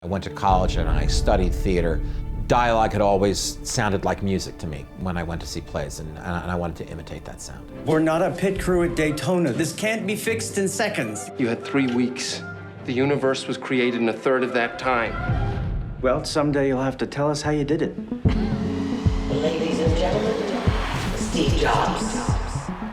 I went to college and I studied theater. Dialogue had always sounded like music to me when I went to see plays, and I wanted to imitate that sound. We're not a pit crew at Daytona. This can't be fixed in seconds. You had 3 weeks. The universe was created in a third of that time. Well, someday you'll have to tell us how you did it. Ladies and gentlemen, Steve Jobs.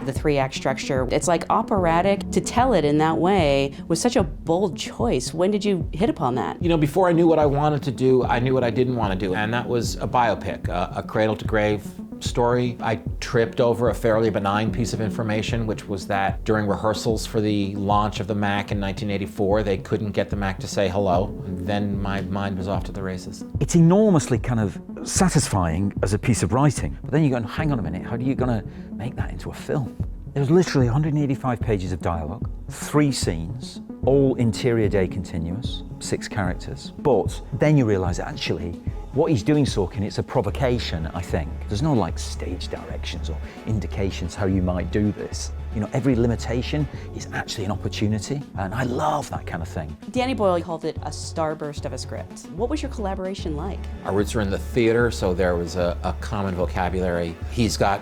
The three-act structure, it's like operatic. To tell it in that way was such a bold choice. When did you hit upon that? You know, before I knew what I wanted to do, I knew what I didn't want to do, and that was a biopic, a cradle-to-grave story. I tripped over a fairly benign piece of information, which was that during rehearsals for the launch of the Mac in 1984, they couldn't get the Mac to say hello. Then my mind was off to the races. It's enormously kind of satisfying as a piece of writing, but then you go, hang on a minute, how are you going to make that into a film? There's literally 185 pages of dialogue, 3 scenes, all interior day continuous, 6 characters. But then you realize that actually what he's doing, Sorkin, it's a provocation, I think. There's no like stage directions or indications how you might do this. You know, every limitation is actually an opportunity, and I love that kind of thing. Danny Boyle called it a starburst of a script. What was your collaboration like? Our roots are in the theater, so there was a common vocabulary. He's got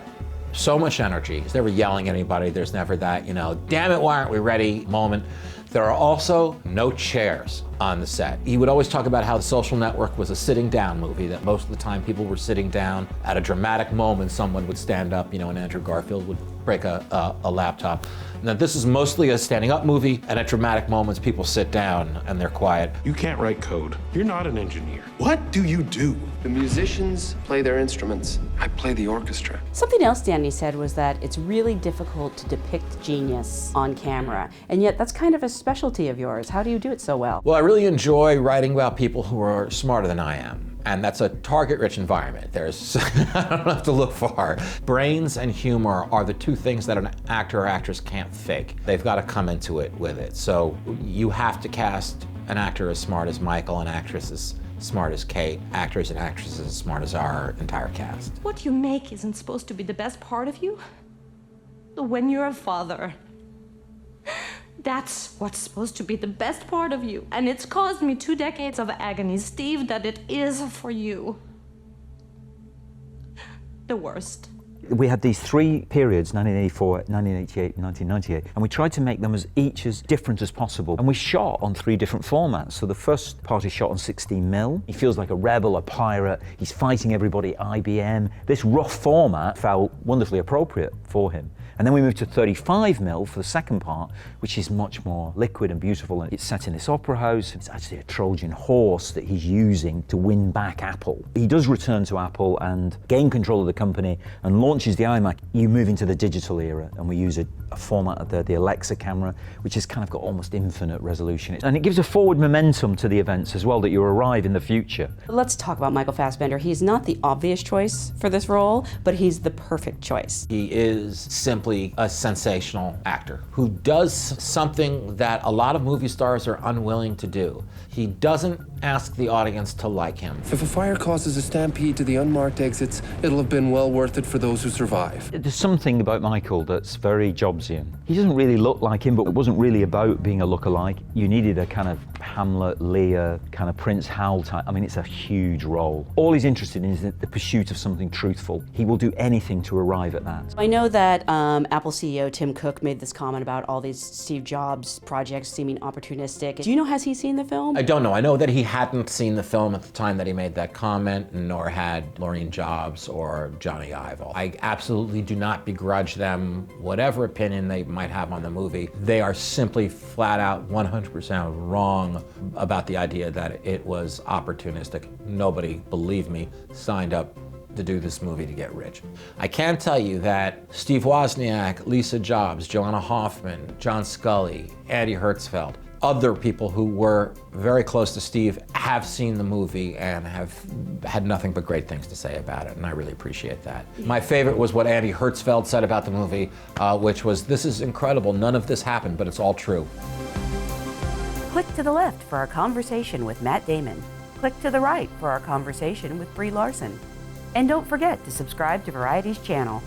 so much energy. He's never yelling at anybody. There's never that, you know, damn it, why aren't we ready moment. There are also no chairs on the set. He would always talk about how The Social Network was a sitting down movie, that most of the time people were sitting down. At a dramatic moment, someone would stand up, you know, and Andrew Garfield would break a laptop. And that this is mostly a standing up movie, and at dramatic moments, people sit down and they're quiet. You can't write code. You're not an engineer. What do you do? The musicians play their instruments. I play the orchestra. Something else Danny said was that it's really difficult to depict genius on camera, and yet that's kind of a specialty of yours. How do you do it so well? Well, I really enjoy writing about people who are smarter than I am. And that's a target-rich environment. There's, I don't have to look far. Brains and humor are the 2 things that an actor or actress can't fake. They've got to come into it with it. So you have to cast an actor as smart as Michael, an actress as smart as Kate, actors and actresses as smart as our entire cast. What you make isn't supposed to be the best part of you. When you're a father, that's what's supposed to be the best part of you. And it's caused me 2 decades of agony, Steve, that it is for you the worst. We had these 3 periods, 1984, 1988, and 1998, and we tried to make them each as different as possible. And we shot on 3 different formats. So the first part is shot on 16mm. He feels like a rebel, a pirate. He's fighting everybody at IBM. This rough format felt wonderfully appropriate for him. And then we moved to 35mm for the second part, which is much more liquid and beautiful. And it's set in this opera house. It's actually a Trojan horse that he's using to win back Apple. He does return to Apple and gain control of the company and launches the iMac. You move into the digital era, and we use a format of the Alexa camera, which has kind of got almost infinite resolution. And it gives a forward momentum to the events as well, that you arrive in the future. Let's talk about Michael Fassbender. He's not the obvious choice for this role, but he's the perfect choice. He is simply a sensational actor who does something that a lot of movie stars are unwilling to do. He doesn't ask the audience to like him. If a fire causes a stampede to the unmarked exits, it'll have been well worth it for those who survive. There's something about Michael that's very Jobsian. He doesn't really look like him, but it wasn't really about being a lookalike. You needed a kind of Hamlet, Lear, kind of Prince Hal type. I mean, it's a huge role. All he's interested in is the pursuit of something truthful. He will do anything to arrive at that. I know that Apple CEO Tim Cook made this comment about all these Steve Jobs projects seeming opportunistic. Do you know, has he seen the film? I don't know. I know that he hadn't seen the film at the time that he made that comment, nor had Laureen Jobs or Johnny Ive. I absolutely do not begrudge them whatever opinion they might have on the movie. They are simply flat out 100% wrong about the idea that it was opportunistic. Nobody, believe me, signed up to do this movie to get rich. I can tell you that Steve Wozniak, Lisa Jobs, Joanna Hoffman, John Scully, Andy Hertzfeld, other people who were very close to Steve have seen the movie and have had nothing but great things to say about it, and I really appreciate that. My favorite was what Andy Hertzfeld said about the movie, which was, "This is incredible, none of this happened, but it's all true." Click to the left for our conversation with Matt Damon. Click to the right for our conversation with Brie Larson. And don't forget to subscribe to Variety's channel.